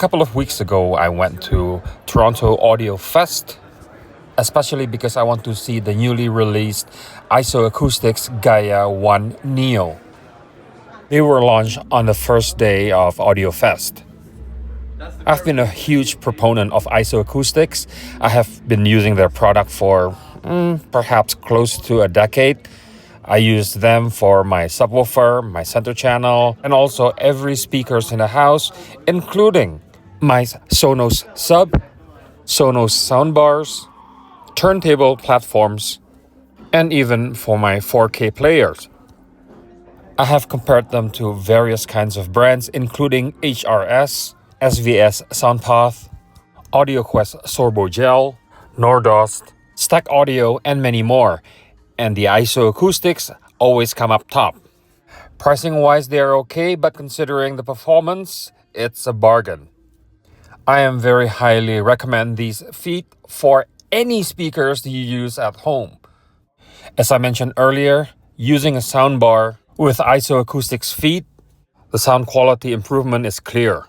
couple of weeks ago, I went to Toronto Audio Fest, especially because I want to see the newly released ISOacoustics GAIA 1 Neo. They were launched on the first day of Audio Fest. I've been a huge proponent of ISOacoustics. I have been using their product for perhaps close to a decade. I use them for my subwoofer, my center channel, and also every speakers in the house, including my Sonos sub, Sonos soundbars, turntable platforms, and even for my 4K players. I have compared them to various kinds of brands, including HRS, SVS Soundpath, AudioQuest Sorbo Gel, Nordost, Stack Audio, and many more. And the ISOacoustics always come up top. Pricing-wise, they are okay, but considering the performance, it's a bargain. I am very highly recommend these feet for any speakers you use at home. As I mentioned earlier, using a soundbar with ISOacoustics feet, the sound quality improvement is clear.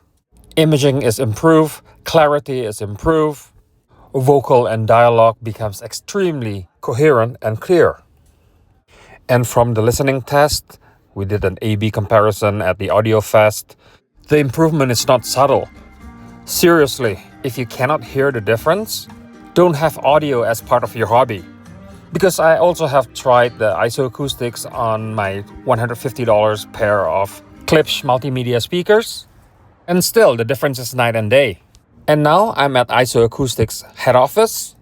Imaging is improved, clarity is improved, vocal and dialogue becomes extremely coherent and clear. And from the listening test, we did an A/B comparison at the Audio Fest. The improvement is not subtle. Seriously, if you cannot hear the difference, don't have audio as part of your hobby. Because I also have tried the ISOacoustics on my $150 pair of Klipsch multimedia speakers, and still the difference is night and day. And now I'm at ISOacoustics head office,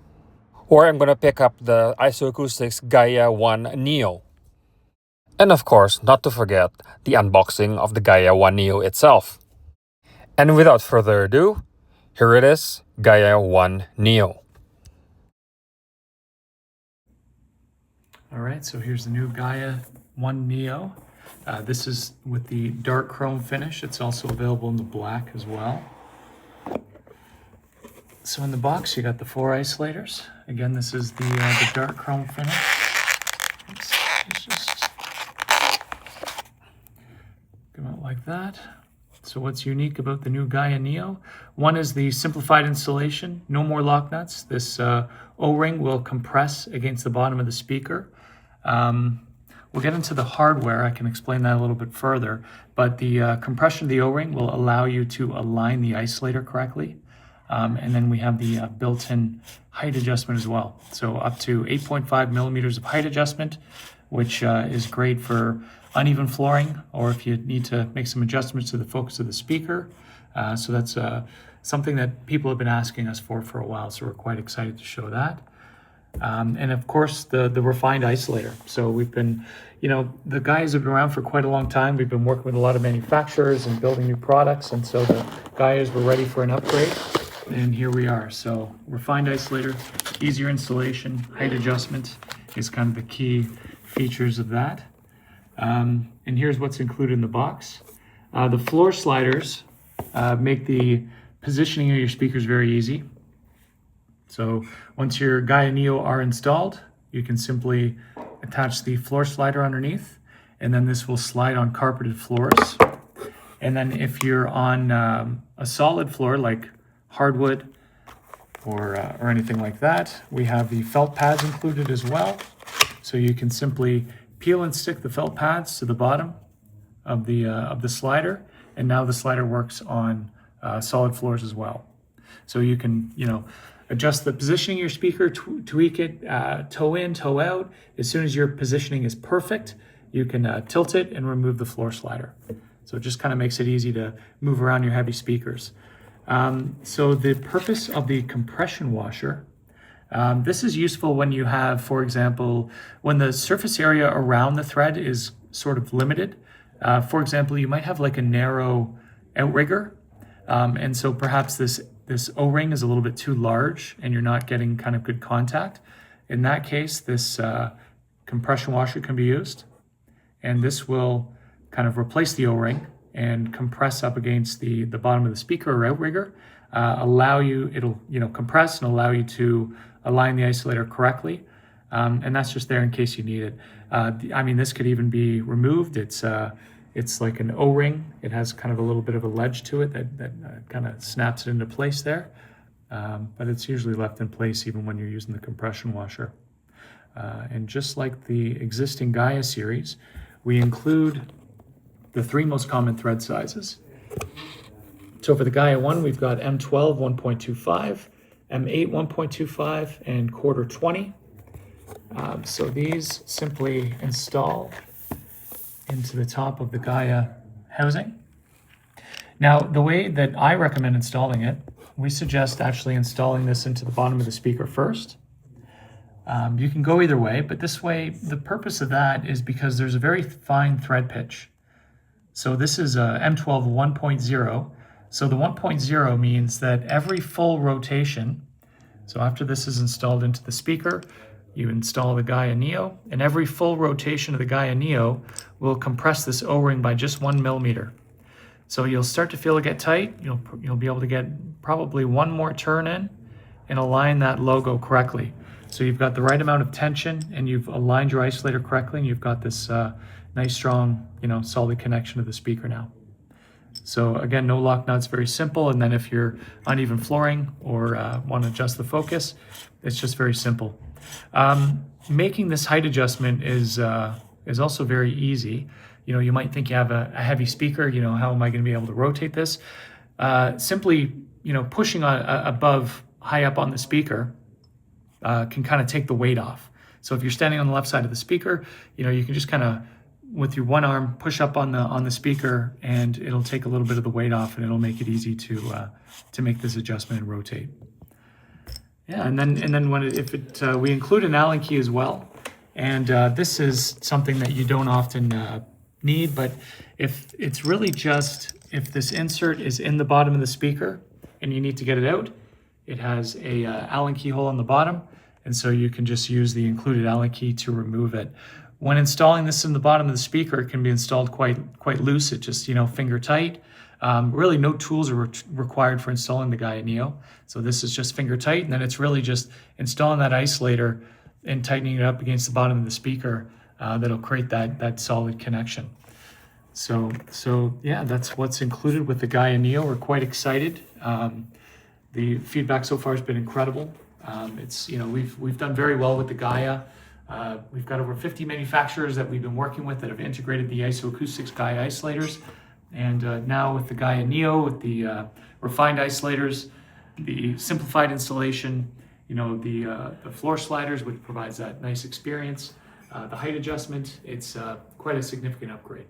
where I'm going to pick up the ISOacoustics GAIA 1 Neo. And of course, not to forget the unboxing of the GAIA 1 Neo itself. And without further ado, here it is, GAIA 1 Neo. All right, so here's the new GAIA 1 Neo. This is with the dark chrome finish. It's also available in the black as well. So in the box, you got the 4 isolators. Again, this is the dark chrome finish. Let's just come out like that. So what's unique about the new GAIA Neo? One is the simplified installation, no more lock nuts. This O-ring will compress against the bottom of the speaker. We'll get into the hardware. I can explain that a little bit further, but the compression of the O-ring will allow you to align the isolator correctly. And then we have the built-in height adjustment as well. So up to 8.5 millimeters of height adjustment, which is great for uneven flooring, or if you need to make some adjustments to the focus of the speaker. So that's something that people have been asking us for a while, so we're quite excited to show that. And of course, the refined isolator. So we've been, the GAIAs have been around for quite a long time. We've been working with a lot of manufacturers and building new products, and so the GAIAs were ready for an upgrade. And here we are. So refined isolator, easier installation, height adjustment is kind of the key features of that. And here's what's included in the box. The floor sliders make the positioning of your speakers very easy. So once your GAIA Neo are installed, you can simply attach the floor slider underneath, and then this will slide on carpeted floors. And then if you're on a solid floor like hardwood or anything like that, we have the felt pads included as well. So you can simply peel and stick the felt pads to the bottom of the slider, and now the slider works on solid floors as well. So you can adjust the positioning of your speaker, tweak it, toe in, toe out. As soon as your positioning is perfect, you can tilt it and remove the floor slider. So it just kind of makes it easy to move around your heavy speakers. So the purpose of the compression washer, this is useful when you have, for example, when the surface area around the thread is sort of limited. For example, you might have like a narrow outrigger, and so perhaps this O-ring is a little bit too large and you're not getting kind of good contact. In that case, this compression washer can be used, and this will kind of replace the O-ring and compress up against the bottom of the speaker or outrigger, it'll compress and allow you to align the isolator correctly. And that's just there in case you need it. This could even be removed. It's It's like an O-ring. It has kind of a little bit of a ledge to it that kind of snaps it into place there. But it's usually left in place even when you're using the compression washer. And just like the existing GAIA series, we include the 3 most common thread sizes. So for the GAIA 1, we've got M12 1.25, M8 1.25, and quarter 20. So these simply install into the top of the GAIA housing. Now, the way that I recommend installing it, we suggest actually installing this into the bottom of the speaker first. You can go either way, but this way, the purpose of that is because there's a very fine thread pitch. So this is a M12 1.0. So the 1.0 means that every full rotation, so after this is installed into the speaker, you install the GAIA Neo, and every full rotation of the GAIA Neo will compress this O-ring by just 1 millimeter. So you'll start to feel it get tight. You'll be able to get probably 1 more turn in and align that logo correctly. So you've got the right amount of tension and you've aligned your isolator correctly, and you've got this nice, strong, solid connection to the speaker now. So again, no lock nuts, very simple. And then if you're uneven flooring or want to adjust the focus, it's just very simple. Making this height adjustment is also very easy. You might think you have a heavy speaker, how am I going to be able to rotate this? Simply, pushing above, high up on the speaker can kind of take the weight off. So if you're standing on the left side of the speaker, you can just kind of, with your one arm, push up on the speaker, and it'll take a little bit of the weight off, and it'll make it easy to make this adjustment and rotate. Yeah, and then we include an Allen key as well, and this is something that you don't often need, but if it's really just if this insert is in the bottom of the speaker and you need to get it out, it has a Allen key hole on the bottom, and so you can just use the included Allen key to remove it. When installing this in the bottom of the speaker, it can be installed quite loose. It just, finger tight. Really no tools are required for installing the GAIA Neo. So this is just finger tight, and then it's really just installing that isolator and tightening it up against the bottom of the speaker that'll create that solid connection. So yeah, that's what's included with the GAIA Neo. We're quite excited. The feedback so far has been incredible. We've done very well with the GAIA. We've got over 50 manufacturers that we've been working with that have integrated the ISOacoustics GAIA isolators. And now with the GAIA Neo, with the refined isolators, the simplified installation, the floor sliders, which provides that nice experience, the height adjustment, it's quite a significant upgrade.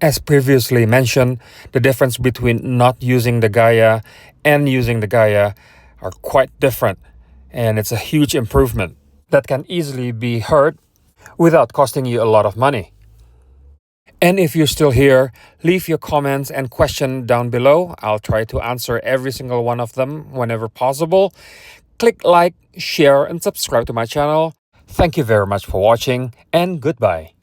As previously mentioned, the difference between not using the GAIA and using the GAIA are quite different. And it's a huge improvement that can easily be heard without costing you a lot of money. And if you're still here, leave your comments and questions down below. I'll try to answer every single one of them whenever possible. Click like, share, and subscribe to my channel. Thank you very much for watching, and goodbye.